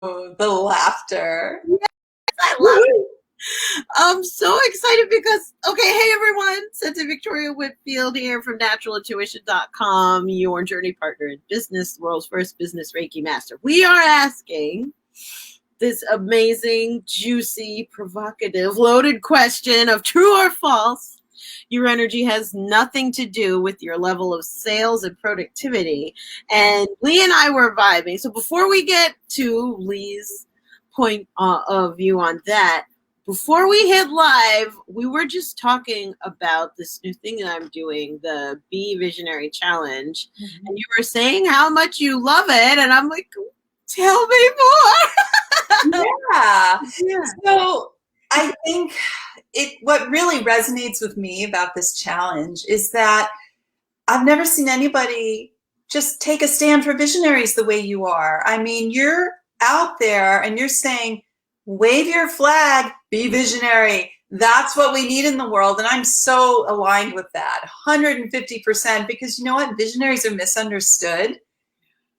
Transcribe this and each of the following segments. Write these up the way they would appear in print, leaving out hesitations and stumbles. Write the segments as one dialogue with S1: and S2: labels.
S1: Oh, the laughter.
S2: I love it.
S1: Woo-hoo.
S2: I'm so excited because, okay, hey everyone, Santa Victoria Whitfield here from naturalintuition.com, your journey partner in business, the world's first business Reiki master. We are asking this amazing, juicy, provocative, loaded question of true or false. Your energy has nothing to do with your level of sales and productivity. And Lee and I were vibing. So before we get to Lee's point of view on that, before we hit live, we were just talking about this new thing that I'm doing, the Be Visionary Challenge.
S1: Mhm.
S2: And you were saying how much you love it. And I'm like, tell me more.
S1: Yeah.
S2: Yeah.
S1: So I think what really resonates with me about this challenge is that I've never seen anybody just take a stand for visionaries the way you are. I mean, you're out there and you're saying, wave your flag, be visionary. That's what we need in the world. And I'm so aligned with that 150% because you know what? Visionaries are misunderstood.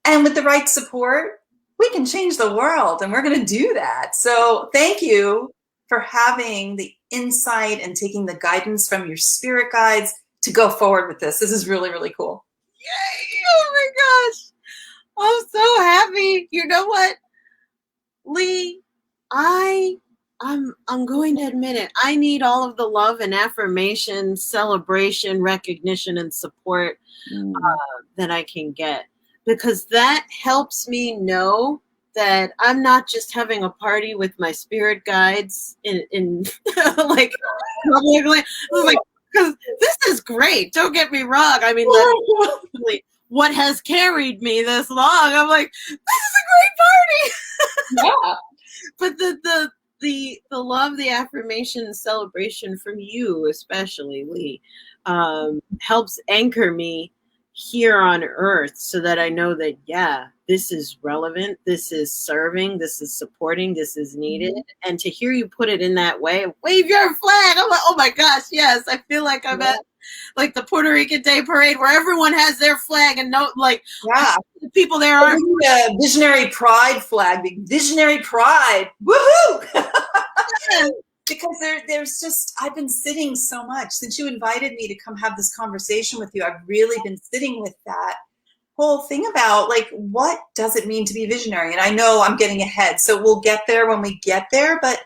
S1: And with the right support, we can change the world and we're going to do that. So thank you for having the insight and taking the guidance from your spirit guides to go forward with this. This is really, really cool.
S2: Yay! Oh my gosh. I'm so happy. You know what, Lee? I I'm going to admit it. I need all of the love and affirmation, celebration, recognition, and support that I can get because that helps me know that I'm not just having a party with my spirit guides in like publicly. Like, because this is great. Don't get me wrong. I mean, that's really what has carried me this long. I'm like, this is a great party.
S1: Yeah.
S2: But the love, the affirmation, and celebration from you, especially Lee, helps anchor me here on Earth, so that I know that yeah, this is relevant, this is serving, this is supporting, this is needed, and to hear you put it in that way, wave your flag. I'm like, oh my gosh, yes, I feel like I'm
S1: Yeah.
S2: at like the Puerto Rican Day Parade where everyone has their flag and no, like
S1: Yeah.
S2: the people there are.
S1: The visionary pride flag, the visionary pride. Woohoo! Because there's just, I've been sitting so much since you invited me to come have this conversation with you. I've really been sitting with that whole thing about like, what does it mean to be visionary? And I know I'm getting ahead, so we'll get there when we get there. But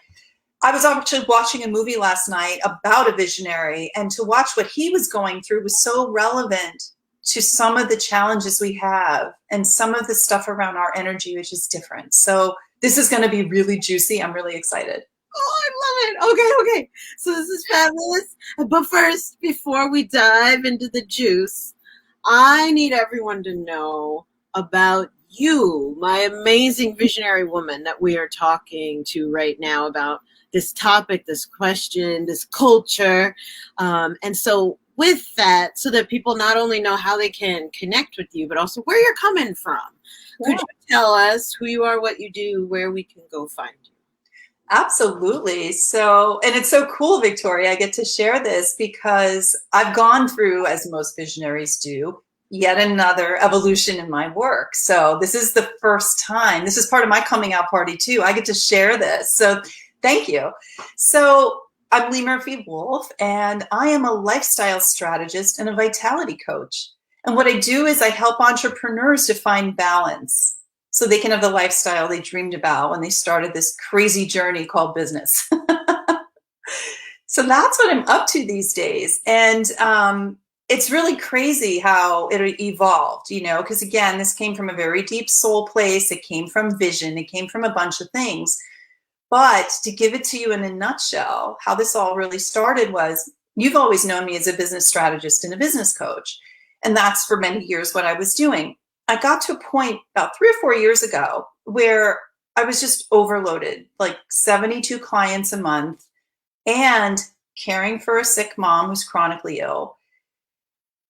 S1: I was actually watching a movie last night about a visionary, and to watch what he was going through was so relevant to some of the challenges we have and some of the stuff around our energy, which is different. So this is going to be really juicy. I'm really excited.
S2: Oh, I love it. Okay, okay. So this is fabulous. But first, before we dive into the juice, I need everyone to know about you, my amazing visionary woman that we are talking to right now about this topic, this question, this culture. And so, with that, so that people not only know how they can connect with you, but also where you're coming from. Could you tell us who you are, what you do, where we can go find you?
S1: Absolutely. So, and it's so cool, Victoria, I get to share this because I've gone through, as most visionaries do, yet another evolution in my work. So this is the first time, this is part of my coming out party too. I get to share this. So thank you. So I'm Lee Murphy Wolf, and I am a lifestyle strategist and a vitality coach. And what I do is I help entrepreneurs to find balance so they can have the lifestyle they dreamed about when they started this crazy journey called business. So that's what I'm up to these days. And it's really crazy how it evolved, you know, because again, this came from a very deep soul place. It came from vision. It came from a bunch of things. But to give it to you in a nutshell, how this all really started was you've always known me as a business strategist and a business coach. And that's for many years what I was doing. I got to a point about 3 or 4 years ago where I was just overloaded, like 72 clients a month and caring for a sick mom who's chronically ill.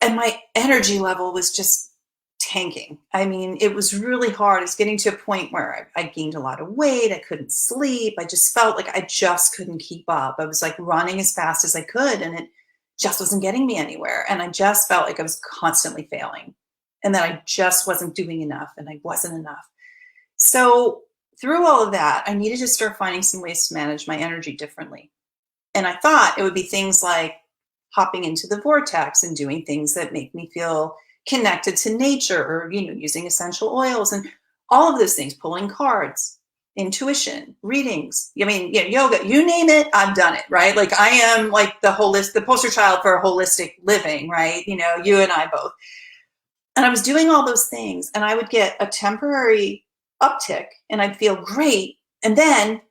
S1: And my energy level was just tanking. I mean, it was really hard. It's getting to a point where I gained a lot of weight. I couldn't sleep. I just felt like I just couldn't keep up. I was like running as fast as I could, and it just wasn't getting me anywhere. And I just felt like I was constantly failing and that I just wasn't doing enough and I wasn't enough. So through all of that, I needed to start finding some ways to manage my energy differently. And I thought it would be things like hopping into the vortex and doing things that make me feel connected to nature, or, using essential oils and all of those things, pulling cards, intuition, readings. I mean, yoga, you name it, I've done it, right? Like I am like the poster child for holistic living, right? You and I both. And I was doing all those things, and I would get a temporary uptick and I'd feel great. And then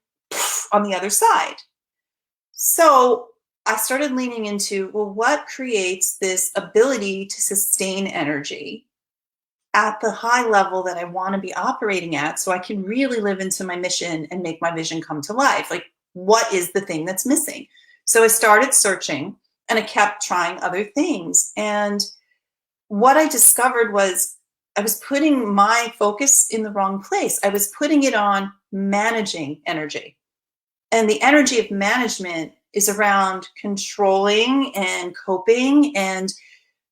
S1: on the other side. So I started leaning into, well, what creates this ability to sustain energy at the high level that I want to be operating at, so I can really live into my mission and make my vision come to life? Like, what is the thing that's missing? So I started searching, and I kept trying other things. And what I discovered was I was putting my focus in the wrong place. I was putting it on managing energy. And the energy of management is around controlling and coping and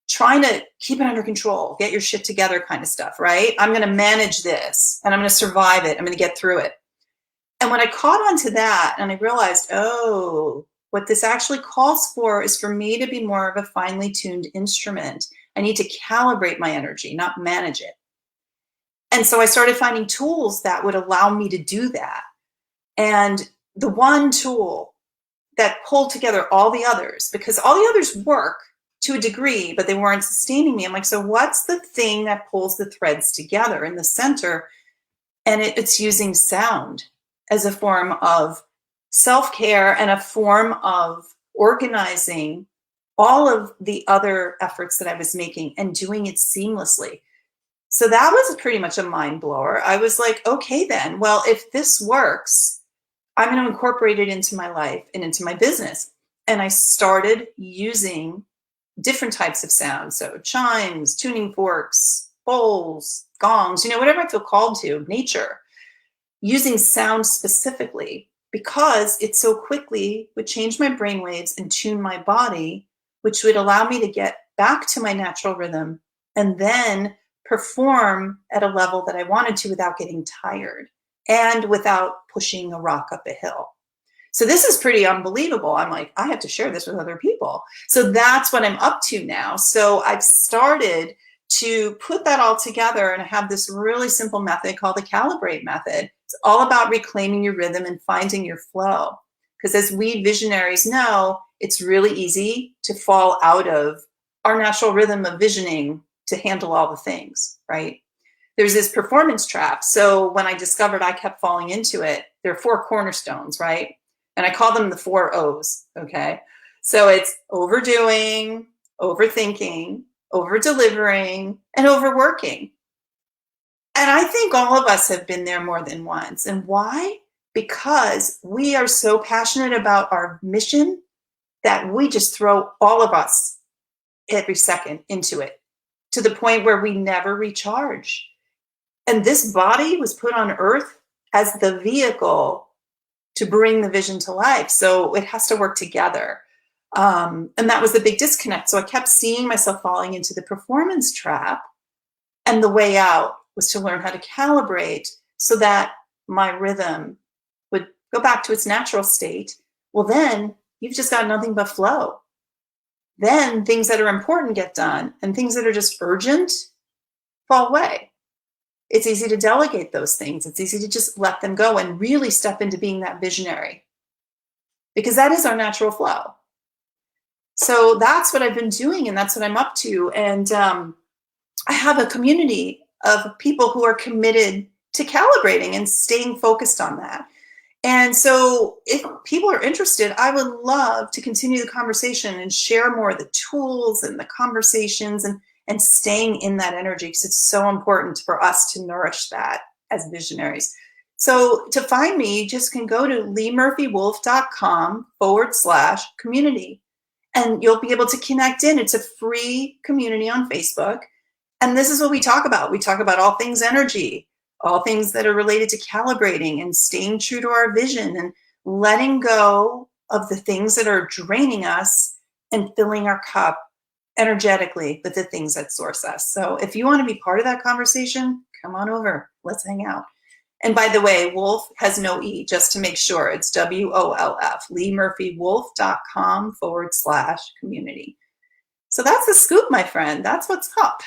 S1: trying to keep it under control, get your shit together kind of stuff, right? I'm going to manage this and I'm going to survive it. I'm going to get through it. And when I caught on to that and I realized, oh, what this actually calls for is for me to be more of a finely tuned instrument. I need to calibrate my energy, not manage it. And so I started finding tools that would allow me to do that. And the one tool that pulled together all the others, because all the others work to a degree, but they weren't sustaining me. I'm like, so what's the thing that pulls the threads together in the center? And it's using sound as a form of self-care and a form of organizing all of the other efforts that I was making and doing it seamlessly. So that was pretty much a mind blower. I was like, okay, then, well, if this works, I'm going to incorporate it into my life and into my business. And I started using different types of sound. So chimes, tuning forks, bowls, gongs, whatever I feel called to, nature, using sound specifically, because it so quickly would change my brain waves and tune my body, which would allow me to get back to my natural rhythm and then perform at a level that I wanted to without getting tired and without pushing a rock up a hill. So this is pretty unbelievable. I'm like, I have to share this with other people. So that's what I'm up to now. So I've started to put that all together, and I have this really simple method called the Calibrate method. It's all about reclaiming your rhythm and finding your flow. Because as we visionaries know, it's really easy to fall out of our natural rhythm of visioning to handle all the things, right? There's this performance trap. So when I discovered I kept falling into it, there are 4 cornerstones, right? And I call them the 4 O's, okay? So it's overdoing, overthinking, over-delivering, and overworking. And I think all of us have been there more than once. And why? Because we are so passionate about our mission that we just throw all of us every second into it, to the point where we never recharge. And this body was put on earth as the vehicle to bring the vision to life. So it has to work together. And that was the big disconnect. So I kept seeing myself falling into the performance trap. And the way out was to learn how to calibrate so that my rhythm would go back to its natural state. Well, then you've just got nothing but flow. Then things that are important get done, and things that are just urgent fall away. It's easy to delegate those things. It's easy to just let them go and really step into being that visionary, because that is our natural flow. So that's what I've been doing, and that's what I'm up to. And I have a community of people who are committed to calibrating and staying focused on that. And so if people are interested, I would love to continue the conversation and share more of the tools and the conversations and staying in that energy, because it's so important for us to nourish that as visionaries. So to find me, you just can go to leemurphywolf.com/community, and you'll be able to connect in. It's a free community on Facebook. And this is what we talk about. We talk about all things energy, all things that are related to calibrating and staying true to our vision and letting go of the things that are draining us and filling our cup energetically with the things that source us. So if you want to be part of that conversation, come on over. Let's hang out. And by the way, Wolf has no E, just to make sure. It's WOLF, LeeMurphyWolf.com/community. So that's the scoop, my friend. That's what's up.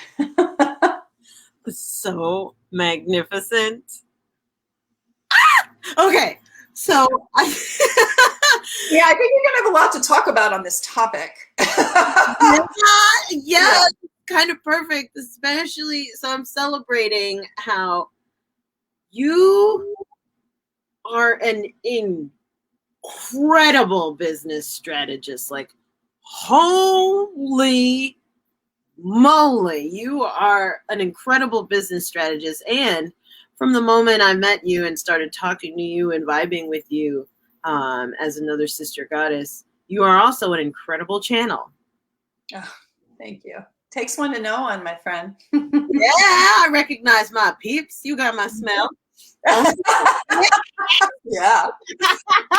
S2: So magnificent. Okay, so
S1: yeah, I think you're gonna have a lot to talk about on this topic.
S2: yeah, kind of perfect, especially. So I'm celebrating how you are an incredible business strategist. Like, holy moly, you are an incredible business strategist. And from the moment I met you and started talking to you and vibing with you as another sister goddess, you are also an incredible channel.
S1: Oh, thank you. Takes one to know one, my friend.
S2: Yeah, I recognize my peeps. You got my smell.
S1: Yeah.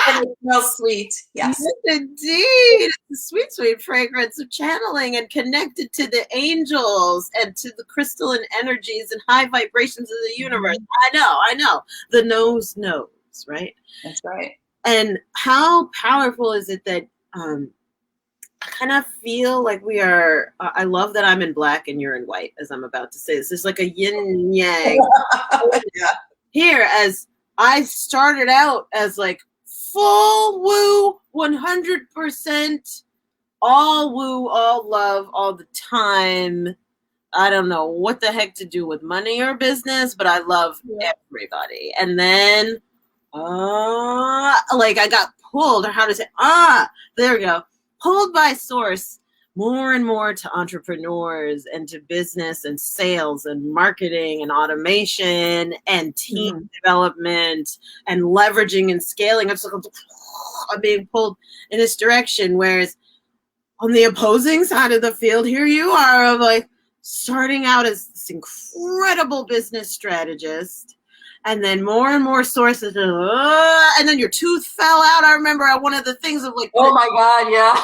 S1: And it smells sweet. Yes.
S2: Yes, indeed. It's the sweet, sweet fragrance of channeling and connected to the angels and to the crystalline energies and high vibrations of the universe. I know. The nose knows, right?
S1: That's right.
S2: And how powerful is it that I kind of feel like we are, I love that I'm in black and you're in white, as I'm about to say. This is like a yin yang.
S1: Yeah.
S2: Here, as I started out as like full woo, 100%, all woo, all love, all the time. I don't know what the heck to do with money or business, but I love everybody. And then, like I got pulled, or how to say, there we go, pulled by source more and more to entrepreneurs and to business and sales and marketing and automation and team development and leveraging and scaling. I'm being pulled in this direction. Whereas on the opposing side of the field, here you are of like starting out as this incredible business strategist, and then more and more sources, and then your tooth fell out. I remember one of the things of like,
S1: oh my God, yeah.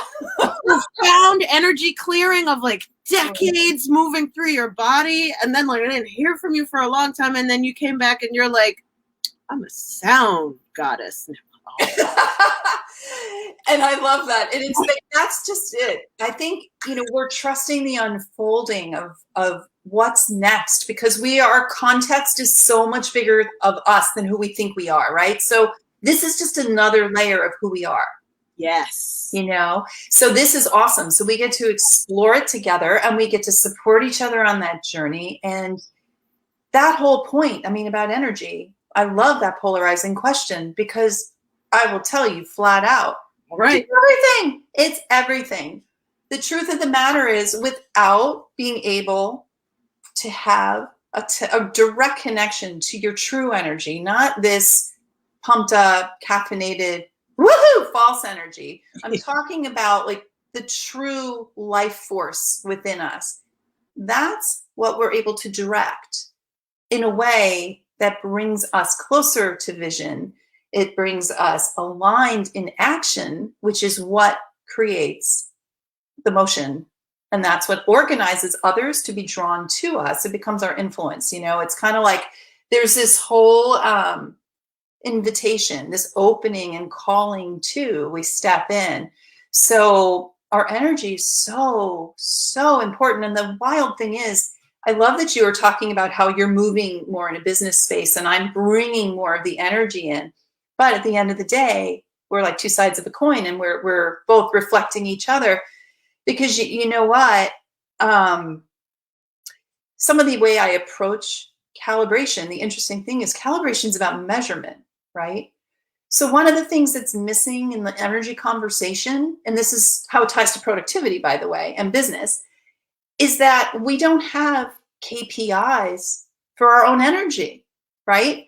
S2: profound energy clearing of like decades moving through your body, and then like I didn't hear from you for a long time, and then you came back and you're like, I'm a sound goddess now.
S1: And I love that. And it's like, that's just it. I think, we're trusting the unfolding of what's next, because our context is so much bigger of us than who we think we are, right? So this is just another layer of who we are.
S2: Yes.
S1: So this is awesome. So we get to explore it together, and we get to support each other on that journey. And that whole point, about energy, I love that polarizing question, because I will tell you flat out,
S2: right?
S1: It's everything. It's everything. The truth of the matter is, without being able to have a direct connection to your true energy, not this pumped up, caffeinated, woohoo, false energy. I'm talking about like the true life force within us. That's what we're able to direct in a way that brings us closer to vision. It brings us aligned in action, which is what creates the motion. And that's what organizes others to be drawn to us. It becomes our influence. It's kind of like there's this whole invitation, this opening and calling to, we step in. So our energy is so, so important. And the wild thing is, I love that you were talking about how you're moving more in a business space, and I'm bringing more of the energy in. But at the end of the day, we're like two sides of a coin, and we're both reflecting each other, because you know what? Some of the way I approach calibration, the interesting thing is calibration is about measurement, right? So one of the things that's missing in the energy conversation, and this is how it ties to productivity, by the way, and business, is that we don't have KPIs for our own energy, right?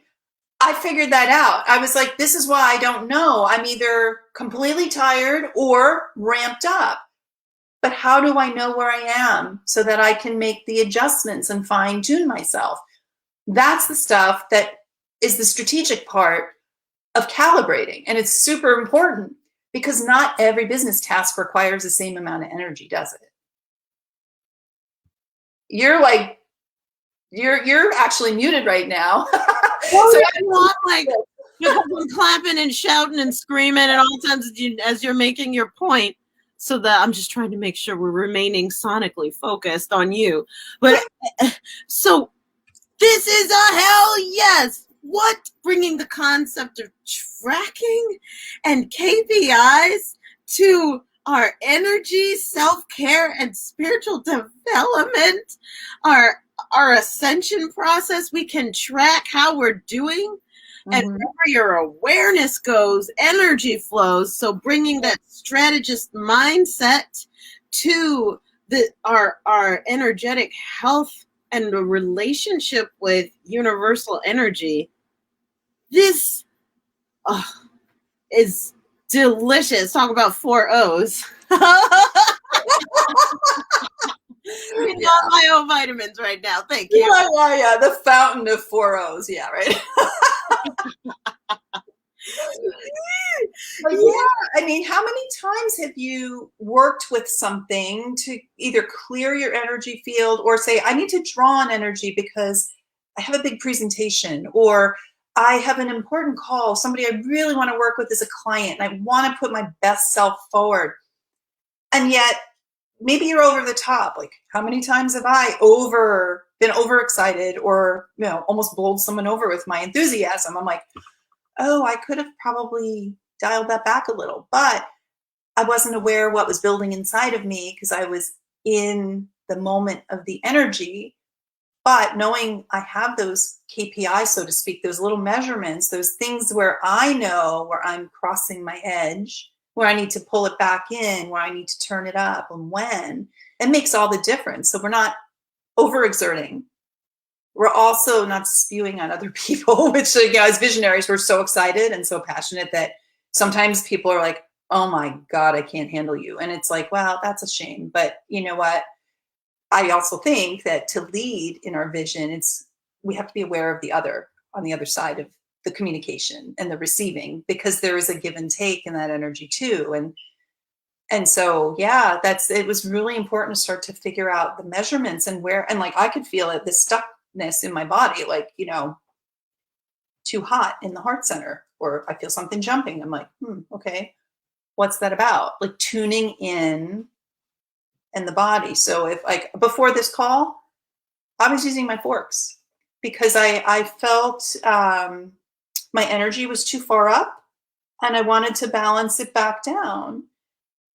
S1: I figured that out. I was like, this is why I don't know. I'm either completely tired or ramped up. But how do I know where I am so that I can make the adjustments and fine tune myself? That's the stuff that is the strategic part of calibrating. And it's super important, because not every business task requires the same amount of energy, does it? You're like You're actually muted right now.
S2: Oh, so I'm not like because I'm clapping and shouting and screaming at all times as you're making your point. So that I'm just trying to make sure we're remaining sonically focused on you. But so this is a hell yes. What? Bringing the concept of tracking and KPIs to our energy, self-care, and spiritual development, our ascension process. We can track how we're doing. And wherever your awareness goes, energy flows. So bringing that strategist mindset to our energetic health and the relationship with universal energy, this is delicious. Talk about 4 O's. I'm on my own vitamins right now. Thank you.
S1: Yeah. The fountain of 4 O's. Yeah, right. Yeah, I mean, how many times have you worked with something to either clear your energy field or say, I need to draw on energy because I have a big presentation, or I have an important call, somebody I really want to work with as a client, and I want to put my best self forward. And yet, maybe you're over the top. Like, how many times have I been overexcited or, almost bowled someone over with my enthusiasm? I'm like, oh, I could have probably dialed that back a little, but I wasn't aware what was building inside of me because I was in the moment of the energy. But knowing I have those KPIs, so to speak, those little measurements, those things where I know where I'm crossing my edge, where I need to pull it back in, where I need to turn it up, and when, it makes all the difference. So we're not overexerting. We're also not spewing on other people, which, as visionaries, we're so excited and so passionate that sometimes people are like, oh my God, I can't handle you. And it's like, well, that's a shame. But you know what? I also think that to lead in our vision, we have to be aware of the other on the other side of the communication and the receiving, because there is a give and take in that energy too. And so, yeah, it was really important to start to figure out the measurements and like I could feel it, this stuckness in my body, like, too hot in the heart center, or I feel something jumping. I'm like, okay, what's that about? Like tuning in and the body. So if, like, before this call, I was using my forks because I felt my energy was too far up and I wanted to balance it back down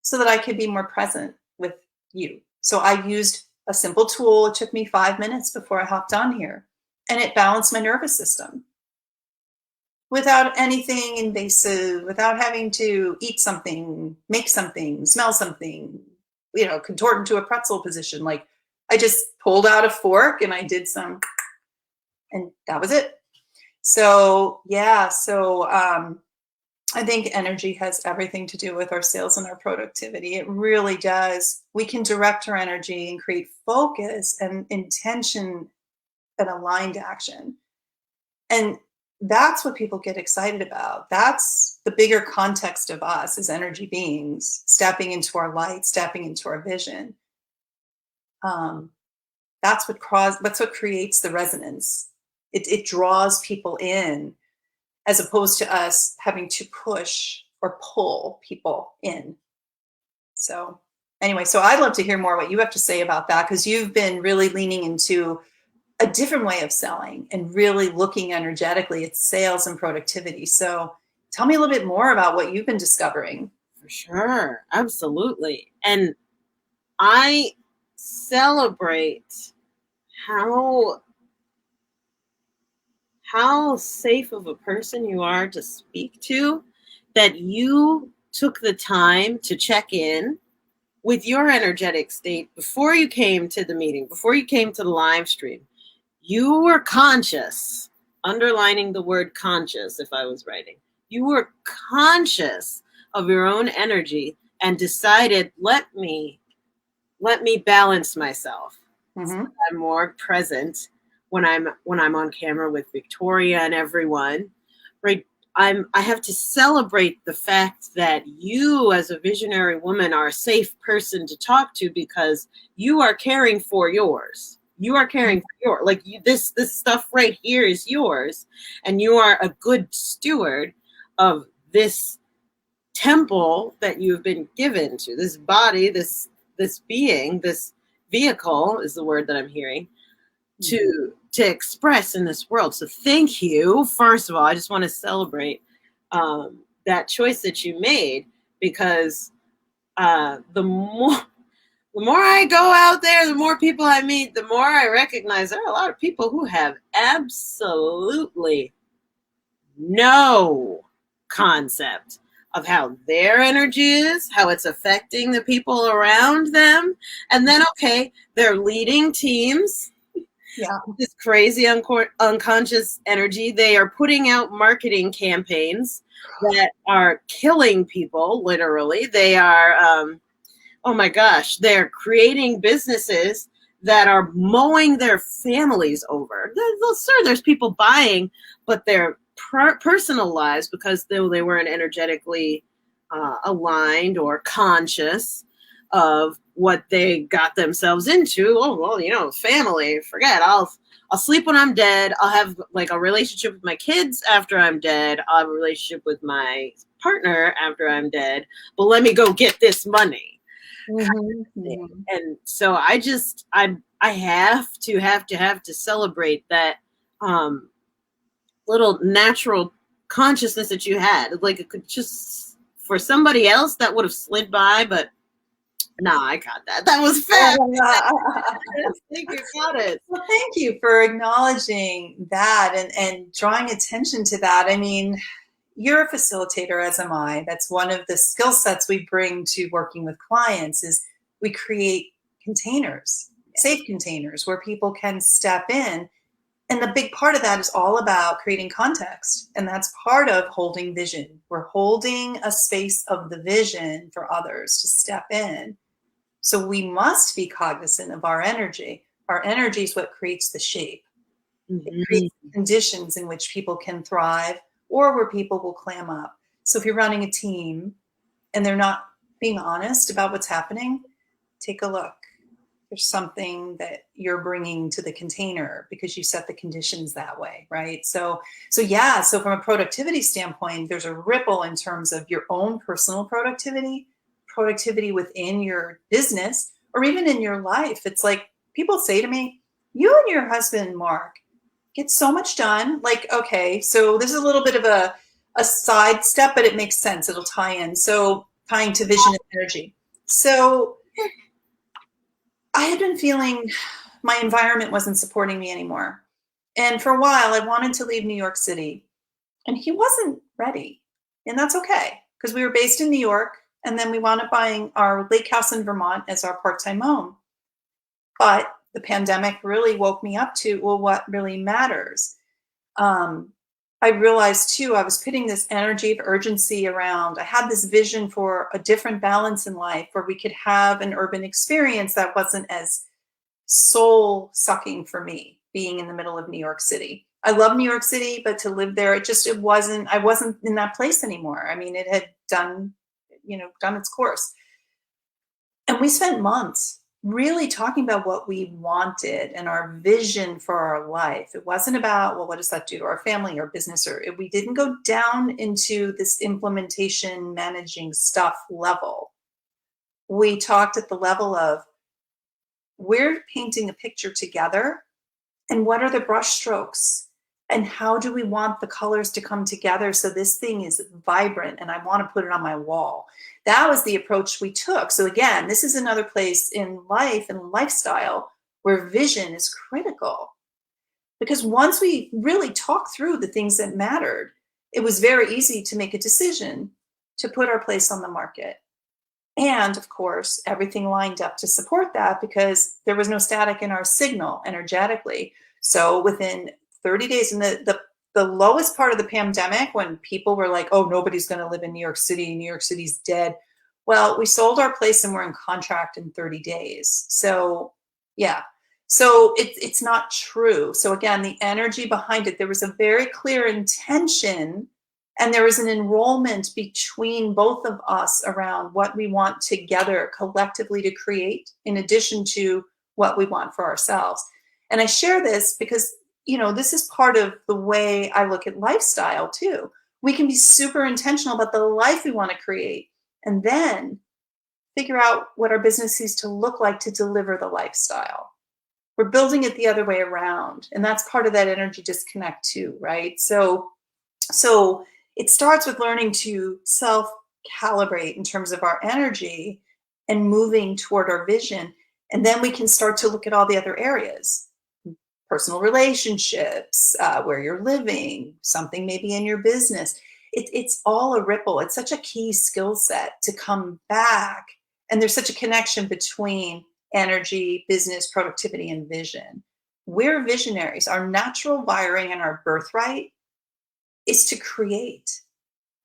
S1: so that I could be more present with you. So I used a simple tool. It took me 5 minutes before I hopped on here, and it balanced my nervous system without anything invasive, without having to eat something, make something, smell something, contort into a pretzel position. Like, I just pulled out a fork and I did some, and that was it. So, yeah. So, I think energy has everything to do with our sales and our productivity. It really does. We can direct our energy and create focus and intention and aligned action. And that's what people get excited about. That's the bigger context of us as energy beings, stepping into our light, stepping into our vision. That's what creates the resonance. It draws people in, as opposed to us having to push or pull people in. So anyway, so I'd love to hear more what you have to say about that, because you've been really leaning into a different way of selling and really looking energetically at sales and productivity. So tell me a little bit more about what you've been discovering.
S2: For sure. Absolutely. And I celebrate how safe of a person you are to speak to, that you took the time to check in with your energetic state before you came to the meeting, before you came to the live stream. You were conscious, underlining the word conscious if I was writing. You were conscious of your own energy and decided, let me balance myself.
S1: Mm-hmm.
S2: So I'm more present when I'm on camera with Victoria and everyone, right? I have to celebrate the fact that you, as a visionary woman, are a safe person to talk to because you are caring for yours. you are caring for this stuff right here is yours, and you are a good steward of this temple that you've been given to, this body, this being, this vehicle is the word that I'm hearing, to express in this world. So thank you. First of all, I just want to celebrate that choice that you made, because the more I go out there, the more people I meet, the more I recognize there are a lot of people who have absolutely no concept of how their energy is, how it's affecting the people around them. And then, okay, they're leading teams.
S1: Yeah.
S2: This crazy unconscious energy. They are putting out marketing campaigns that are killing people, literally. They are, oh my gosh, they're creating businesses that are mowing their families over. Sure, there's people buying, but they're personal lives, because they weren't energetically aligned or conscious of what they got themselves into. Oh, well, family, forget. I'll sleep when I'm dead. I'll have like a relationship with my kids after I'm dead. I'll have a relationship with my partner after I'm dead. But let me go get this money.
S1: Mm-hmm.
S2: And so I have to celebrate that little natural consciousness that you had. Like, it could just, for somebody else that would have slid by, but no, I got that. That was fast. I think you got it.
S1: Well, thank you for acknowledging that and drawing attention to that. I mean, you're a facilitator, as am I. That's one of the skill sets we bring to working with clients, is we create containers, safe containers where people can step in. And the big part of that is all about creating context. And that's part of holding vision. We're holding a space of the vision for others to step in. So we must be cognizant of our energy. Our energy is what creates the shape. It creates conditions in which people can thrive, or where people will clam up. So if you're running a team and they're not being honest about what's happening, take a look. There's something that you're bringing to the container because you set the conditions that way, right? So from a productivity standpoint, there's a ripple in terms of your own personal productivity within your business, or even in your life. It's like, people say to me, you and your husband, Mark, get so much done. Like, okay, so this is a little bit of a side step, but it makes sense. It'll tie in. So tying to vision and energy. So I had been feeling my environment wasn't supporting me anymore. And for a while, I wanted to leave New York City, and he wasn't ready. And that's okay, because we were based in New York, and then we wound up buying our lake house in Vermont as our part-time home. But the pandemic really woke me up to, well, what really matters? I realized too, I was putting this energy of urgency around, I had this vision for a different balance in life where we could have an urban experience that wasn't as soul sucking for me, being in the middle of New York City. I love New York City, but to live there, I wasn't in that place anymore. I mean, it had done its course. And we spent months really talking about what we wanted and our vision for our life. It wasn't about, well, what does that do to our family or business? We didn't go down into this implementation, managing stuff level. We talked at the level of, we're painting a picture together, and what are the brush strokes? And how do we want the colors to come together so this thing is vibrant and I want to put it on my wall? That was the approach we took. So again, this is another place in life and lifestyle where vision is critical. Because once we really talked through the things that mattered, it was very easy to make a decision to put our place on the market. And of course, everything lined up to support that, because there was no static in our signal energetically. So within 30 days, in the lowest part of the pandemic, when people were like, oh, nobody's going to live in New York City, New York City's dead. Well, we sold our place and we're in contract in 30 days. So yeah, so it's not true. So again, the energy behind it, there was a very clear intention, and there was an enrollment between both of us around what we want together collectively to create, in addition to what we want for ourselves. And I share this because, this is part of the way I look at lifestyle too. We can be super intentional about the life we want to create and then figure out what our business needs to look like to deliver the lifestyle. We're building it the other way around. And that's part of that energy disconnect too, right? So it starts with learning to self calibrate in terms of our energy and moving toward our vision. And then we can start to look at all the other areas, personal relationships, where you're living, something maybe in your business. It's all a ripple. It's such a key skill set to come back. And there's such a connection between energy, business, productivity, and vision. We're visionaries. Our natural wiring and our birthright is to create.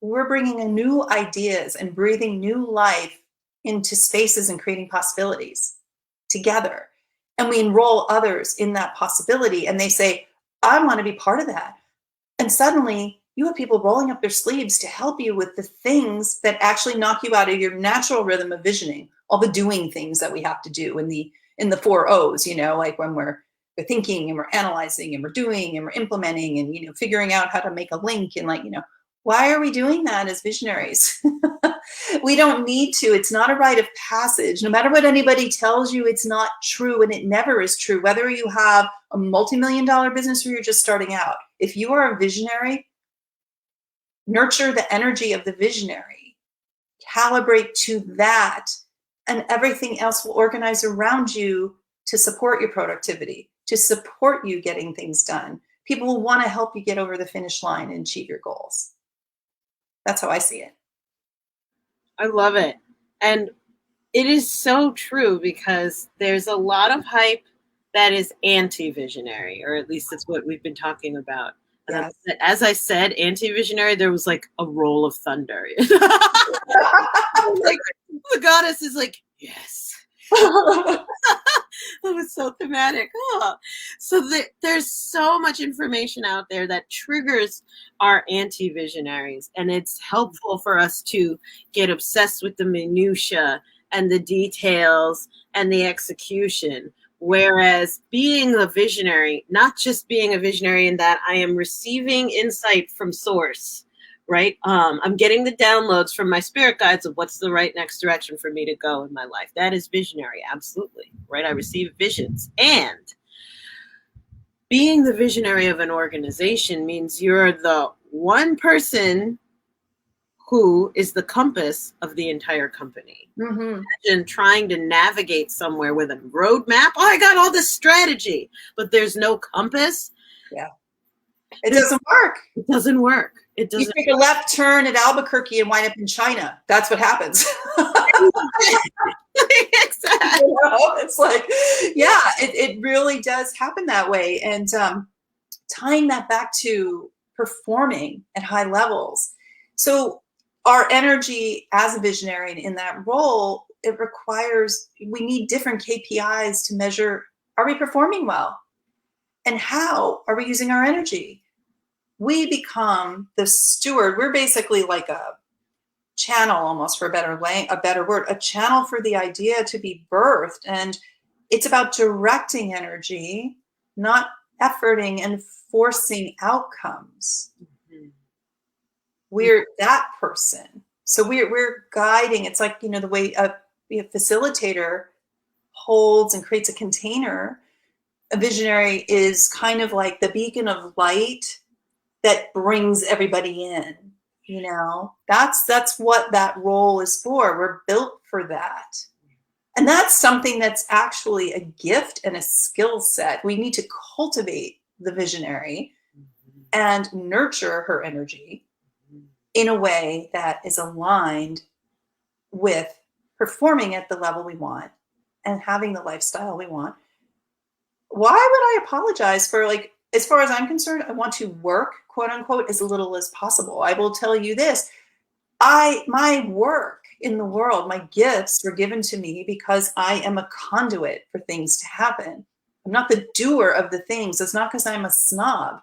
S1: We're bringing in new ideas and breathing new life into spaces and creating possibilities together. And we enroll others in that possibility and they say, I want to be part of that. And suddenly you have people rolling up their sleeves to help you with the things that actually knock you out of your natural rhythm of visioning, all the doing things that we have to do in the 4 O's, like when we're thinking and we're analyzing and we're doing and we're implementing and, figuring out how to make a link and why are we doing that as visionaries? We don't need to. It's not a rite of passage. No matter what anybody tells you, it's not true, and it never is true. Whether you have a multi-million-dollar business or you're just starting out, if you are a visionary, nurture the energy of the visionary, calibrate to that, and everything else will organize around you to support your productivity, to support you getting things done. People will want to help you get over the finish line and achieve your goals. That's how I see it.
S2: I love it. And it is so true because there's a lot of hype that is anti-visionary, or at least that's what we've been talking about.
S1: Yes.
S2: As I said, anti-visionary, there was like a roll of thunder. Like the goddess is like, yes. That was so thematic. Oh. So there's so much information out there that triggers our anti-visionaries, and it's helpful for us to get obsessed with the minutia and the details and the execution. Whereas being a visionary, not just being a visionary in that I am receiving insight from source, right? I'm getting the downloads from my spirit guides of what's the right next direction for me to go in my life. That is visionary, absolutely, right? I receive visions. And being the visionary of an organization means you're the one person who is the compass of the entire company.
S1: Mm-hmm.
S2: Imagine trying to navigate somewhere with a roadmap. Oh, I got all this strategy, but there's no compass.
S1: Yeah. It doesn't work.
S2: It doesn't work. It doesn't.
S1: You take a left turn at Albuquerque and wind up in China. That's what happens.
S2: Exactly.
S1: It's like, yeah, it really does happen that way. And tying that back to performing at high levels. So our energy as a visionary in that role, it requires, we need different KPIs to measure, are we performing well? And how are we using our energy? We become the steward. We're basically like a channel, almost for a better word, a channel for the idea to be birthed. And it's about directing energy, not efforting and forcing outcomes. Mm-hmm. We're that person. So we're guiding. It's like, the way a facilitator holds and creates a container. A visionary is kind of like the beacon of light that brings everybody in. That's what that role is for. We're built for that. And that's something that's actually a gift and a skill set. We need to cultivate the visionary and nurture her energy in a way that is aligned with performing at the level we want and having the lifestyle we want. Why would I apologize for, as far as I'm concerned, I want to work, quote unquote, as little as possible. I will tell you this. My work in the world, my gifts were given to me because I am a conduit for things to happen. I'm not the doer of the things. It's not because I'm a snob.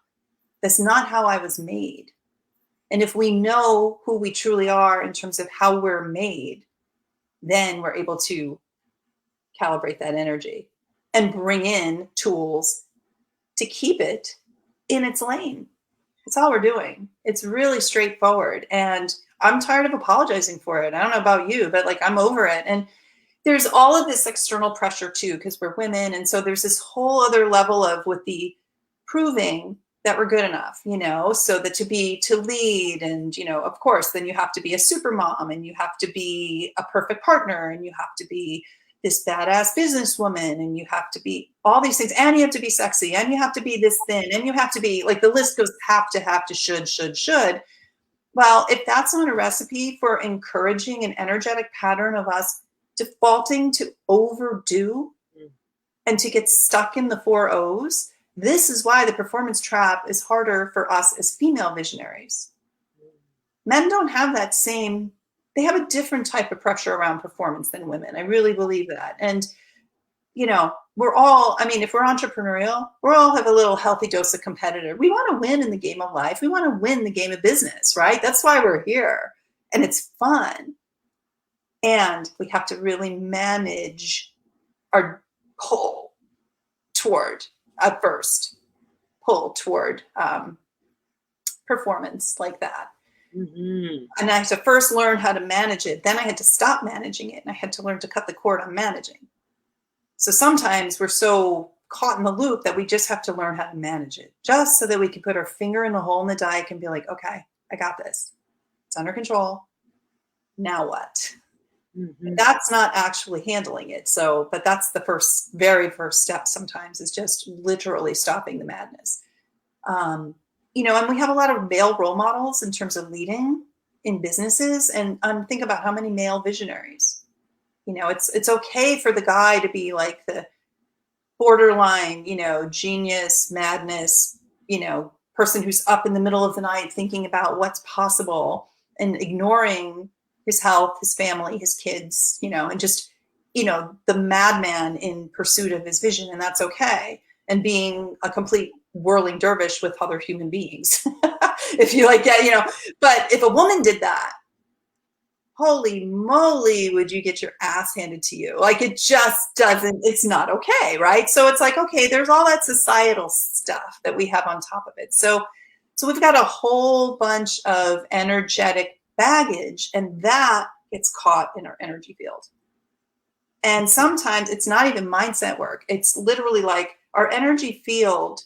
S1: That's not how I was made. And if we know who we truly are in terms of how we're made, then we're able to calibrate that energy and bring in tools to keep it in its lane. That's all we're doing. It's really straightforward. And I'm tired of apologizing for it. I don't know about you, but like I'm over it. And there's all of this external pressure too, because we're women. And so there's this whole other level of with the proving that we're good enough, so that to lead and, of course, then you have to be a super mom and you have to be a perfect partner and you have to be this badass businesswoman and you have to be all these things and you have to be sexy and you have to be this thin and you have to be like the list goes have to, should. Well, if that's not a recipe for encouraging an energetic pattern of us defaulting to overdo and to get stuck in the 4 O's, this is why the performance trap is harder for us as female visionaries. Men don't have that same, they have a different type of pressure around performance than women. I really believe that. And, we're all, if we're entrepreneurial, we all have a little healthy dose of competitor. We want to win in the game of life. We want to win the game of business, right? That's why we're here. And it's fun. And we have to really manage our pull toward performance like that. Mm-hmm. And I had to first learn how to manage it. Then I had to stop managing it. And I had to learn to cut the cord on managing. So sometimes we're so caught in the loop that we just have to learn how to manage it, just so that we can put our finger in the hole in the dike and be like, okay, I got this. It's under control. Now what? Mm-hmm. That's not actually handling it. So, but that's the very first step sometimes, is just literally stopping the madness. And we have a lot of male role models in terms of leading in businesses, and think about how many male visionaries. It's okay for the guy to be like the borderline, genius, madness, person who's up in the middle of the night thinking about what's possible and ignoring his health, his family, his kids, and just, the madman in pursuit of his vision. And that's okay. And being a complete whirling dervish with other human beings. If you but if a woman did that, holy moly, would you get your ass handed to you? Like, it just doesn't, it's not okay, right? So it's like, okay, there's all that societal stuff that we have on top of it. So we've got a whole bunch of energetic baggage, and that gets caught in our energy field. And sometimes it's not even mindset work. It's literally like our energy field.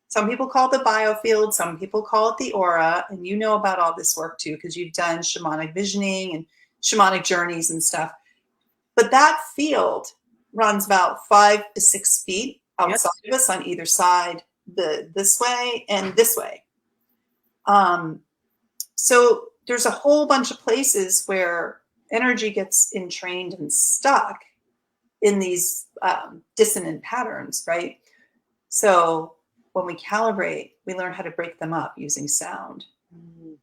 S1: Some people call it the biofield. Some people call it the aura. And you know about all this work too, because you've done shamanic visioning and shamanic journeys and stuff. But that field runs about 5 to 6 feet outside of us on either side, this way and this way. So there's a whole bunch of places where energy gets entrained and stuck in these dissonant patterns, right? So when we calibrate, we learn how to break them up using sound.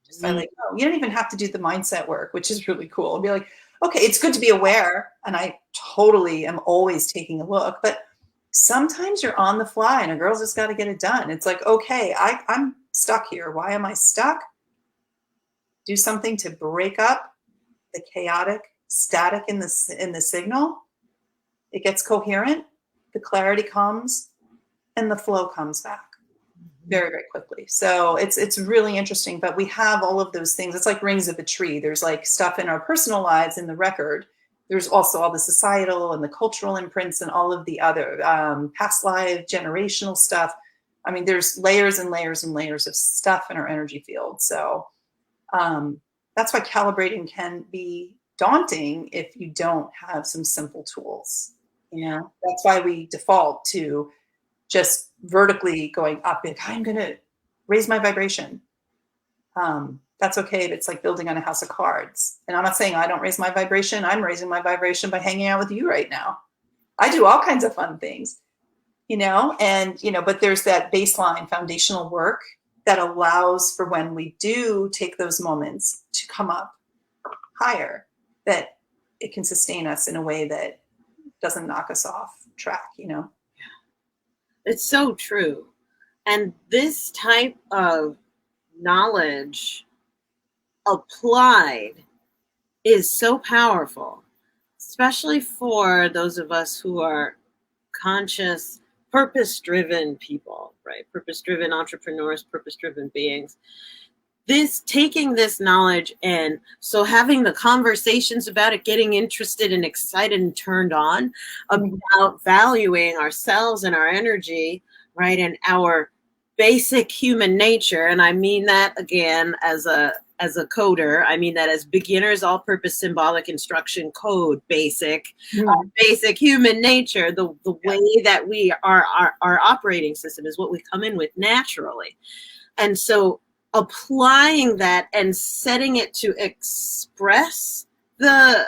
S1: Just by like, you don't even have to do the mindset work, which is really cool. And be like, okay, it's good to be aware. And I totally am always taking a look, but sometimes you're on the fly and a girl's just got to get it done. It's like, okay, I'm stuck here. Why am I stuck? Do something to break up the chaotic static in the signal. It gets coherent, the clarity comes, and the flow comes back very, very quickly. So it's really interesting, but we have all of those things. It's like rings of a tree. There's like stuff in our personal lives in the record. There's also all the societal and the cultural imprints and all of the other past life, generational stuff. I mean, there's layers and layers and layers of stuff in our energy field. So that's why calibrating can be daunting if you don't have some simple tools. That's why we default to just vertically going up. I'm going to raise my vibration. That's okay. It's like building on a house of cards. And I'm not saying I don't raise my vibration. I'm raising my vibration by hanging out with you right now. I do all kinds of fun things, but there's that baseline foundational work that allows for when we do take those moments to come up higher, that it can sustain us in a way that doesn't knock us off track,
S2: It's so true. And this type of knowledge applied is so powerful, especially for those of us who are conscious, purpose-driven people, right? Purpose-driven entrepreneurs, purpose-driven beings. Taking this knowledge and so having the conversations about it, getting interested and excited and turned on about valuing ourselves and our energy, right? And our basic human nature. And I mean that again, as a coder, I mean that as beginners, all-purpose symbolic instruction code, basic human nature, the way that we are, our operating system is what we come in with naturally. And so applying that and setting it to express the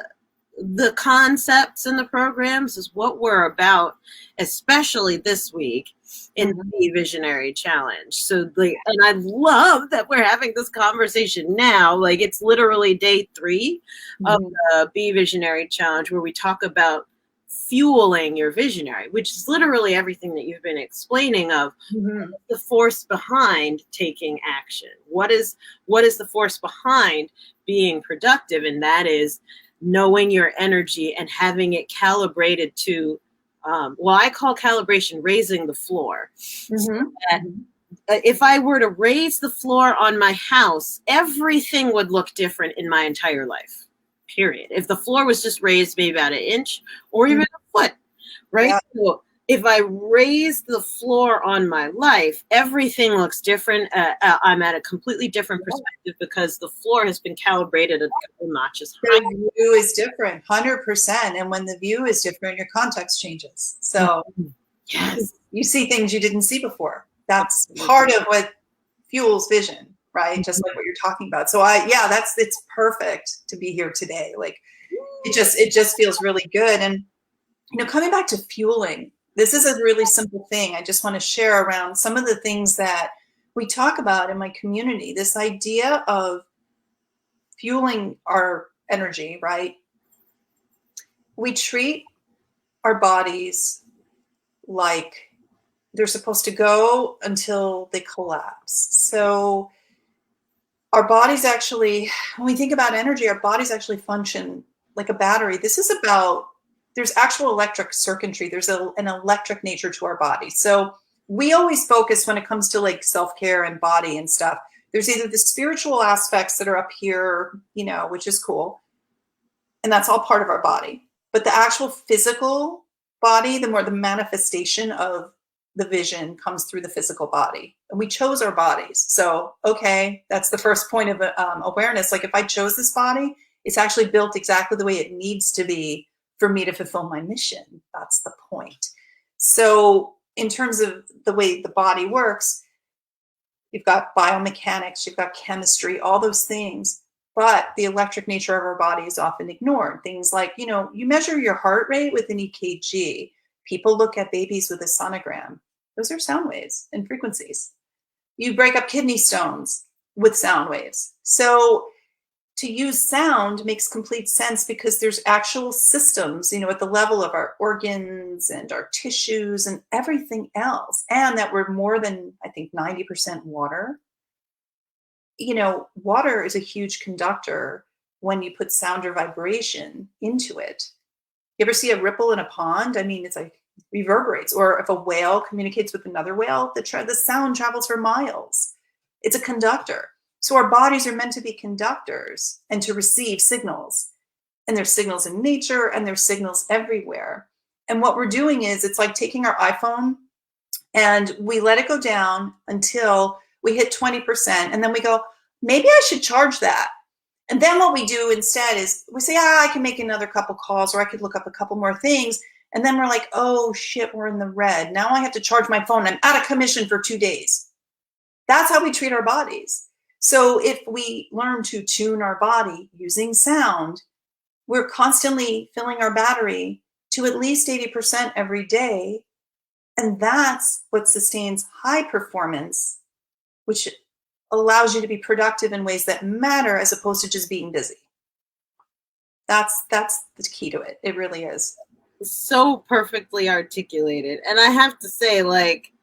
S2: concepts and the programs is what we're about, especially this week in the Visionary Challenge. So and I love that we're having this conversation now. Like, it's literally day 3 of the Be Visionary Challenge, where we talk about fueling your visionary, which is literally everything that you've been explaining of the force behind taking action. What is the force behind being productive? And that is knowing your energy and having it calibrated to, I call calibration raising the floor. So that if I were to raise the floor on my house, everything would look different in my entire life. Period. If the floor was just raised maybe about 1 inch or even a foot, right? Yeah. So if I raise the floor on my life, everything looks different. I'm at a completely different perspective because the floor has been calibrated a couple notches higher.
S1: The view is different, 100%. And when the view is different, your context changes. So
S2: yes,
S1: you see things you didn't see before. That's part of what fuels vision. Right. Just like what you're talking about. So it's perfect to be here today. Like, it just feels really good. And, coming back to fueling, this is a really simple thing. I just want to share around some of the things that we talk about in my community, this idea of fueling our energy, right? We treat our bodies like they're supposed to go until they collapse. So our bodies actually, when we think about energy, our bodies actually function like a battery. This is about, there's actual electric circuitry. There's an electric nature to our body. So we always focus when it comes to like self-care and body and stuff. There's either the spiritual aspects that are up here, which is cool. And that's all part of our body. But the actual physical body, the more the manifestation of the vision comes through the physical body. And we chose our bodies. So, okay, that's the first point of awareness. Like, if I chose this body, it's actually built exactly the way it needs to be for me to fulfill my mission. That's the point. So in terms of the way the body works, you've got biomechanics, you've got chemistry, all those things. But the electric nature of our body is often ignored. Things like, you measure your heart rate with an EKG. People look at babies with a sonogram. Those are sound waves and frequencies. You break up kidney stones with sound waves. So to use sound makes complete sense because there's actual systems, at the level of our organs and our tissues and everything else. And that we're more than, I think, 90% water. Water is a huge conductor when you put sound or vibration into it. You ever see a ripple in a pond? I mean, it's like reverberates. Or if a whale communicates with another whale, the sound travels for miles. It's a conductor. So our bodies are meant to be conductors and to receive signals. And there's signals in nature and there's signals everywhere. And what we're doing is, it's like taking our iPhone and we let it go down until we hit 20%. And then we go, maybe I should charge that. And then what we do instead is we say, I can make another couple calls, or I could look up a couple more things. And then we're like, oh shit, we're in the red. Now I have to charge my phone. I'm out of commission for 2 days. That's how we treat our bodies. So if we learn to tune our body using sound, we're constantly filling our battery to at least 80% every day. And that's what sustains high performance, which allows you to be productive in ways that matter as opposed to just being busy. That's the key to it. It really is.
S2: So perfectly articulated. And I have to say, like,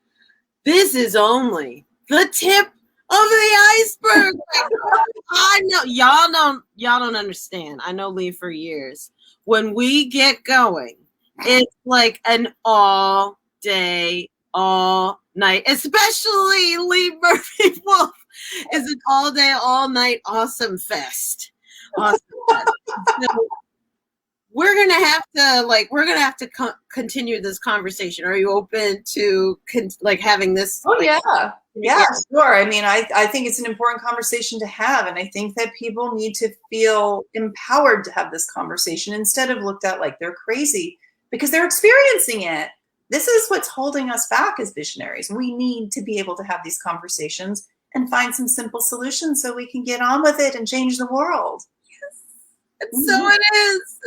S2: this is only the tip of the iceberg. I know y'all don't understand. I know Lee for years. When we get going, it's like an all day, all night, especially Lee Murphy Wolf is an all day, all night awesome fest. Awesome fest. So we're gonna have to continue this conversation. Are you open to having this?
S1: Oh yeah, sure. I mean, I think it's an important conversation to have, and I think that people need to feel empowered to have this conversation instead of looked at like they're crazy because they're experiencing it. This is what's holding us back as visionaries. We need to be able to have these conversations and find some simple solutions so we can get on with it and change the world.
S2: So it is.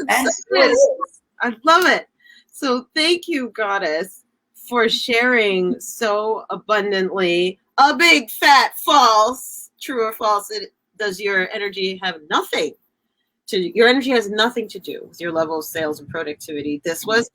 S2: I love it. So thank you, Goddess, for sharing so abundantly. A big fat false. True or false? Does your energy have nothing your energy has nothing to do with your level of sales and productivity. This was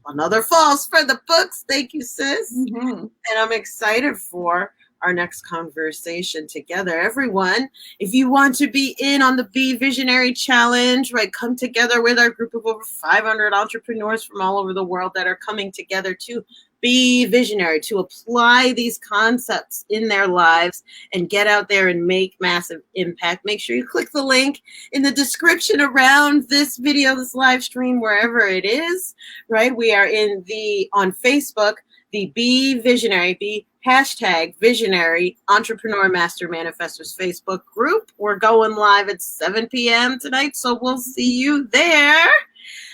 S2: another false for the books. Thank you, sis. And I'm excited for our next conversation together. Everyone, if you want to be in on the Be Visionary Challenge, right, come together with our group of over 500 entrepreneurs from all over the world that are coming together to be visionary, to apply these concepts in their lives and get out there and make massive impact. Make sure you click the link in the description around this video, this live stream, wherever it is, right? We are on Facebook, the Be Visionary, hashtag Visionary Entrepreneur Master Manifestors Facebook group. We're going live at 7 p.m. tonight, so we'll see you there.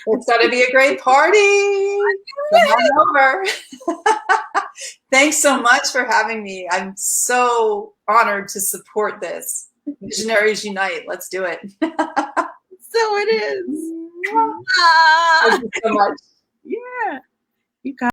S1: It's going to be a great party. Come on over. Thanks so much for having me. I'm so honored to support this. Visionaries Unite. Let's do it.
S2: So it is.
S1: Thank you so much.
S2: Yeah. You got